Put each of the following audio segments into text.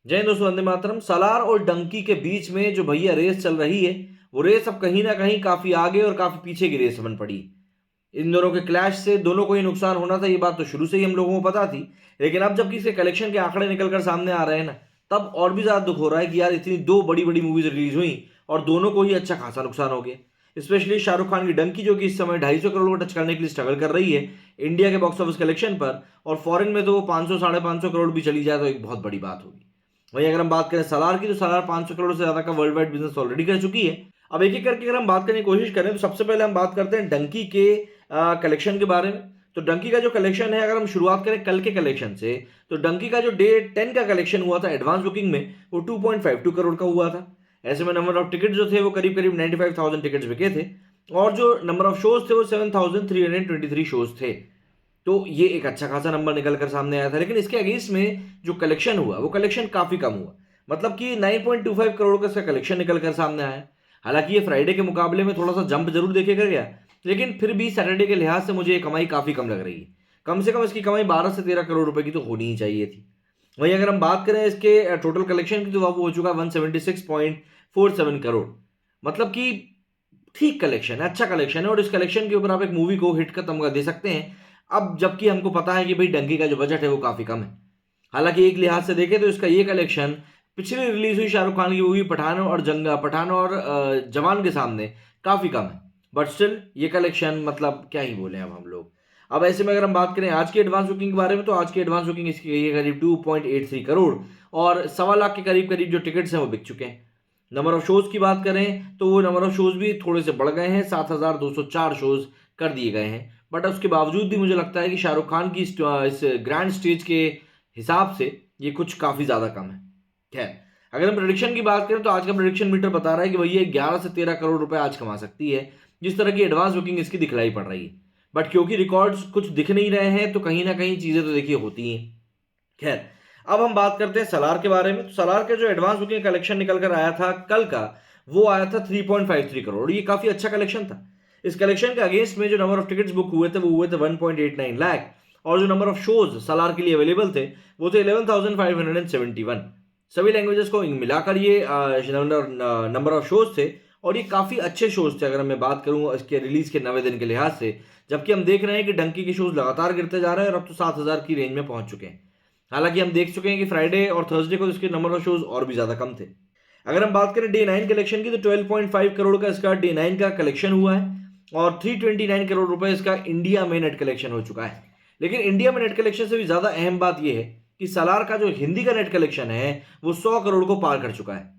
जय हिंद दोस्तों, वंदे मातरम। सालार और डंकी के बीच में जो भैया रेस चल रही है, वो रेस अब कहीं ना कहीं काफी आगे और काफी पीछे की रेस बन पड़ी। इन दोनों के क्लैश से दोनों को ही नुकसान होना था, ये बात तो शुरू से ही हम लोगों को पता थी। लेकिन अब जबकि इसके कलेक्शन के आंकड़े निकलकर सामने आ रहे हैं ना, तब और भी ज्यादा दुख हो रहा है कि यार इतनी दो बड़ी बड़ी मूवीज रिलीज हुई और दोनों को ही अच्छा खासा नुकसान हो गया। स्पेशली शाहरुख खान की डंकी, जो कि इस समय 250 करोड़ को टच करने के लिए स्ट्रगल कर रही है इंडिया के बॉक्स ऑफिस कलेक्शन पर, और फॉरेन में तो वो 500 550 करोड़ भी चली जाए तो एक बहुत बड़ी बात होगी। वहीं अगर हम बात करें सलार की, तो सलार 500 करोड़ से ज्यादा का वर्ल्ड वाइड बिजनेस ऑलरेडी कर चुकी है। अब एक एक करके अगर हम बात करने की कोशिश करें, तो सबसे पहले हम बात करते हैं डंकी के कलेक्शन के बारे में। तो डंकी का जो कलेक्शन है, अगर हम शुरुआत करें कल के कलेक्शन से, तो डंकी का जो डे 10 का कलेक्शन हुआ था एडवांस बुकिंग में, वो 2.52 करोड़ का हुआ था। ऐसे में नंबर ऑफ टिकट जो थे वो करीब करीब 95,000 टिकट्स बिके थे, और जो नंबर ऑफ शोज थे वो 7,323 शोज थे। तो ये एक अच्छा खासा नंबर निकल कर सामने आया था। लेकिन इसके अगेंस्ट में जो कलेक्शन हुआ, वो कलेक्शन काफी कम हुआ। मतलब कि 9.25 करोड़ का इसका कलेक्शन निकल कर सामने आया। हालांकि ये फ्राइडे के मुकाबले में थोड़ा सा जंप जरूर देखेगा गया, लेकिन फिर भी सैटरडे के लिहाज से मुझे ये कमाई काफी कम लग रही है। कम से कम इसकी कमाई 12 से 13 करोड़ रुपए की तो होनी ही चाहिए थी। वहीं अगर हम बात करें इसके टोटल कलेक्शन की, तो वो हो चुका 176.47 करोड़। मतलब कि ठीक कलेक्शन है, अच्छा कलेक्शन है, और इस कलेक्शन के ऊपर आप एक मूवी को हिट का तमगा दे सकते हैं। अब जबकि हमको पता है कि भाई डंकी का जो बजट है वो काफी कम है। हालांकि एक लिहाज से देखें तो इसका ये कलेक्शन पिछली रिलीज हुई शाहरुख खान की मूवी पठान और जवान के सामने काफी कम है। बट स्टिल ये कलेक्शन, मतलब क्या ही बोले अब हम लोग। अब ऐसे में अगर हम बात करें आज की एडवांस बुकिंग के बारे में, तो आज की एडवांस बुकिंग इसकी गई है करीब 2.83 करोड़, और 1.25 लाख के करीब करीब जो टिकट्स हैं वो बिक चुके हैं। नंबर ऑफ शोज की बात करें तो वो नंबर ऑफ शोज भी थोड़े से बढ़ गए हैं, 7,204 शोज कर दिए गए हैं। बट उसके बावजूद भी मुझे लगता है कि शाहरुख खान की इस ग्रैंड स्टेज के हिसाब से ये कुछ काफी ज्यादा कम है। खैर, अगर हम प्रेडिक्शन की बात करें, तो आज का प्रेडिक्शन मीटर बता रहा है कि भैया 11 से 13 करोड़ रुपए आज कमा सकती है, जिस तरह की एडवांस बुकिंग इसकी दिखलाई पड़ रही है। बट क्योंकि रिकॉर्ड्स कुछ दिख नहीं रहे हैं, तो कहीं ना कहीं चीजें तो देखिए होती हैं। खैर, अब हम बात करते हैं सलार के बारे में। तो सलार के जो एडवांस बुकिंग कलेक्शन निकल कर आया था कल का, वो आया था 3.53 करोड़। ये काफी अच्छा कलेक्शन था। इस कलेक्शन के अगेंस्ट में जो नंबर ऑफ टिकट्स बुक हुए थे वो हुए थे 1.89 लाख, और जो नंबर ऑफ शोज सलार के लिए अवेलेबल थे वो थे 11,571। सभी लैंग्वेजेस को मिलाकर ये नंबर ऑफ शोज थे, और ये काफी अच्छे शोज थे अगर मैं बात करूं इसके रिलीज के 90 दिन के लिहाज से। जबकि हम देख रहे हैं कि डंकी के शोज लगातार गिरते जा रहे हैं और अब तो 7,000 की रेंज में पहुंच चुके हैं। हालांकि हम देख चुके हैं कि फ्राइडे और थर्सडे को इसके नंबर ऑफ शोज और भी ज्यादा कम थे। अगर हम बात करें डे 9 कलेक्शन की, तो 12.5 करोड़ का इसका डे 9 का कलेक्शन हुआ है, और 329 करोड़ रुपए इसका इंडिया में नेट कलेक्शन हो चुका है। लेकिन इंडिया में नेट कलेक्शन से भी ज्यादा अहम बात यह है कि सलार का जो हिंदी का नेट कलेक्शन है वो 100 करोड़ को पार कर चुका है।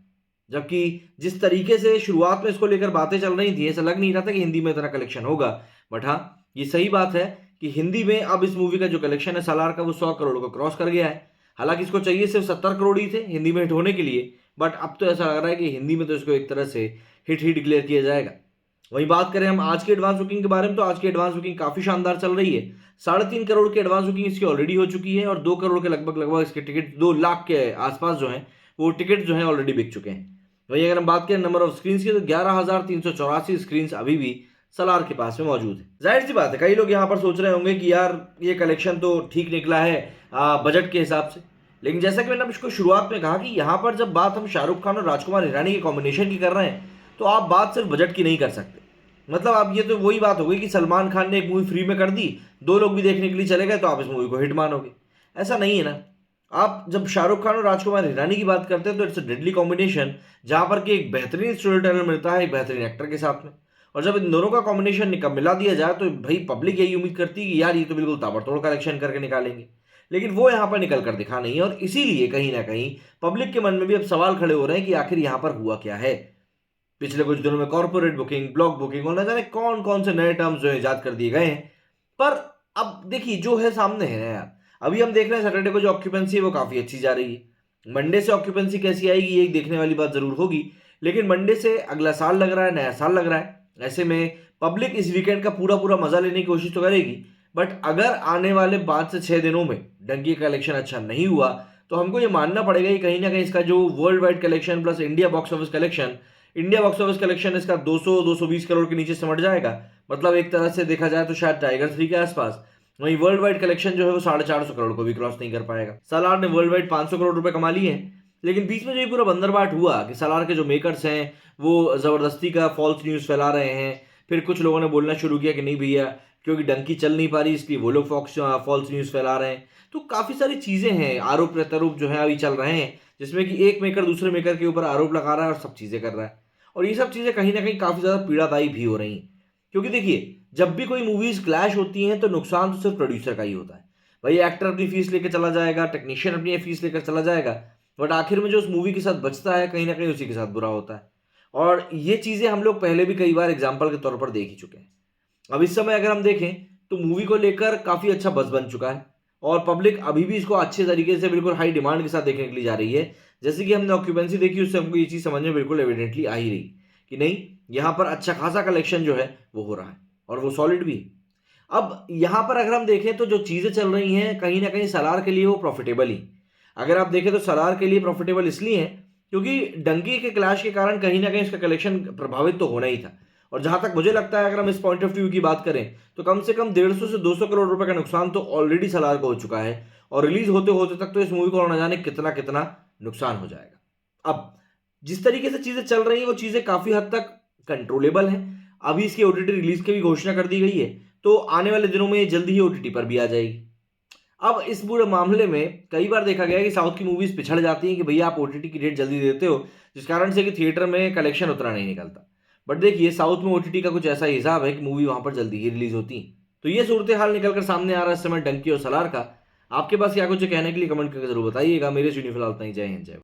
जबकि जिस तरीके से शुरुआत में इसको लेकर बातें चल रही थी, ऐसा लग नहीं रहा था कि हिंदी में इतना कलेक्शन होगा। बट हाँ, ये सही बात है कि हिंदी में अब इस मूवी का जो कलेक्शन है सलार का, वो 100 करोड़ को क्रॉस कर गया है। हालांकि इसको चाहिए सिर्फ 70 करोड़ ही थे हिंदी में हिट होने के लिए, बट अब तो ऐसा लग रहा है कि हिंदी में तो इसको एक तरह से हिट ही डिक्लेयर किया जाएगा। वहीं बात करें हम आज की एडवांस बुकिंग के बारे में, तो आज की एडवांस बुकिंग काफी शानदार चल रही है। 3.5 करोड़ की एडवांस बुकिंग इसकी ऑलरेडी हो चुकी है, और 2 करोड़ के लगभग लगभग इसके टिकट, 2 लाख के आसपास जो है वो टिकट जो है ऑलरेडी बिक चुके हैं। वहीं अगर हम बात करें नंबर ऑफ स्क्रीन की, तो 11,384 स्क्रीन अभी भी सलार के पास में मौजूद है। जाहिर सी बात है, कई लोग यहाँ पर सोच रहे होंगे कि यार ये कलेक्शन तो ठीक निकला है बजट के हिसाब से। लेकिन जैसा कि मैंने अब इसको शुरुआत में कहा कि यहाँ पर जब बात हम शाहरुख खान और राजकुमार हिरानी के कॉम्बिनेशन की कर रहे हैं, तो आप बात सिर्फ बजट की नहीं कर सकते। मतलब आप, ये तो वही बात हो गई कि सलमान खान ने एक मूवी फ्री में कर दी, 2 लोग भी देखने के लिए चले गए, तो आप इस मूवी को हिट मानोगे। ऐसा नहीं है ना। आप जब शाहरुख खान और राजकुमार हिरानी की बात करते हैं, तो इट्स अ डेडली कॉम्बिनेशन, जहां पर कि एक बेहतरीन स्टोरी टेलर मिलता है एक बेहतरीन एक्टर के साथ में। और जब इन दोनों का कॉम्बिनेशन मिला दिया जाए, तो भाई पब्लिक यही उम्मीद करती है कि यार ये तो बिल्कुल ताबड़तोड़ कलेक्शन करके निकालेंगे। लेकिन वो यहाँ पर निकल कर दिखा नहीं है, और इसीलिए कहीं ना कहीं पब्लिक के मन में भी अब सवाल खड़े हो रहे हैं कि आखिर यहाँ पर हुआ क्या है। पिछले कुछ दिनों में कॉर्पोरेट बुकिंग, ब्लॉक बुकिंग और न जाने कौन कौन से नए टर्म्स जो है ईजाद कर दिए गए हैं। पर अब देखिए जो है सामने है ना यार। अभी हम देख रहे हैं सैटरडे को जो ऑक्यूपेंसी है वो काफी अच्छी जा रही है। मंडे से ऑक्यूपेंसी कैसी आएगी ये देखने वाली बात जरूर होगी। लेकिन मंडे से अगला साल लग रहा है, नया साल लग रहा है। ऐसे में पब्लिक इस वीकेंड का पूरा पूरा मजा लेने की कोशिश तो करेगी। बट अगर आने वाले 5 से 6 दिनों में डंकी का कलेक्शन अच्छा नहीं हुआ, तो हमको ये मानना पड़ेगा कि कहीं ना कहीं इसका जो world wide collection plus India box office collection इसका 200-220 करोड़ के नीचे सिमट जाएगा। मतलब एक तरह से देखा जाए तो शायद टाइगर 3 के आसपास। वहीं वर्ल्ड वाइड कलेक्शन जो है वो 450 करोड़ को भी क्रॉस नहीं कर पाएगा। सालार ने वर्ल्ड वाइड 500 करोड़ रुपए कमा लिए हैं, लेकिन बीच में जो ये पूरा बंदरबाट हुआ कि सलार के जो मेकर्स हैं वो ज़बरदस्ती का फॉल्स न्यूज़ फैला रहे हैं, फिर कुछ लोगों ने बोलना शुरू किया कि नहीं भैया, क्योंकि डंकी चल नहीं पा रही इसलिए वो लोग फॉल्स न्यूज़ फैला रहे हैं। तो काफ़ी सारी चीज़ें हैं, आरोप प्रत्यारोप जो है अभी चल रहे हैं, जिसमें कि एक मेकर दूसरे मेकर के ऊपर आरोप लगा रहा है और सब चीज़ें कर रहा है। और ये सब चीज़ें कहीं न कहीं काफ़ी ज़्यादा पीड़ादायी भी हो रही हैं। क्योंकि देखिए, जब भी कोई मूवीज़ क्लैश होती हैं तो नुकसान तो सिर्फ़ प्रोड्यूसर का ही होता है। भई एक्टर अपनी फ़ीस लेके चला जाएगा, टेक्नीशियन अपनी फ़ीस लेकर चला जाएगा, बट आखिर में जो उस मूवी के साथ बचता है, कहीं न कहीं उसी के साथ बुरा होता है। और ये चीज़ें हम लोग पहले भी कई बार एग्ज़ाम्पल के तौर पर देख ही चुके हैं। अब इस समय अगर हम देखें तो मूवी को लेकर काफ़ी अच्छा बज़ बन चुका है और पब्लिक अभी भी इसको अच्छे तरीके से बिल्कुल हाई डिमांड के साथ देखने के लिए जा रही है। जैसे कि हमने ऑक्यूपेंसी देखी, उससे हमको ये चीज़ समझ में बिल्कुल एविडेंटली आ ही रही कि नहीं, यहाँ पर अच्छा खासा कलेक्शन जो है वो हो रहा है और वो सॉलिड भी है। अब यहाँ पर अगर हम देखें तो जो चीज़ें चल रही हैं कहीं न कहीं सलार के लिए वो प्रॉफ़िटेबल ही। अगर आप देखें तो सलार के लिए प्रॉफ़िटेबल इसलिए है क्योंकि डंकी के क्लैश के कारण कहीं न कहीं इसका कलेक्शन प्रभावित तो होना ही था। और जहाँ तक मुझे लगता है अगर हम इस पॉइंट ऑफ व्यू की बात करें तो कम से कम 150 से 200 करोड़ रुपए का नुकसान तो ऑलरेडी सलार को हो चुका है और रिलीज़ होते-होते तक तो इस मूवी को और न जाने कितना-कितना नुकसान हो जाएगा। अब जिस तरीके से चीज़ें चल रही हैं वो चीज़ें काफ़ी हद तक कंट्रोलेबल हैं। अभी इसकी ओटीटी रिलीज़ की भी घोषणा कर दी गई है, तो आने वाले दिनों में ये जल्दी ही ओटीटी पर भी आ जाएगी। अब इस पूरे मामले में कई बार देखा गया है कि साउथ की मूवीज़ पिछड़ जाती हैं कि भैया आप ओटीटी की डेट जल्दी देते हो, जिस कारण से कि थिएटर में कलेक्शन उतना नहीं निकलता। बट देखिए साउथ में ओटीटी का कुछ ऐसा हिसाब है कि मूवी वहाँ पर जल्दी ही रिलीज़ होती है। तो ये सूरत-ए-हाल निकल कर सामने आ रहा है इस समय डंकी और सलार का। आपके पास क्या कुछ है कहने के लिए कमेंट करके ज़रूर बताइएगा। मेरे से यूँ फिलहाल इतना ही। जय हिंद, जय भारत।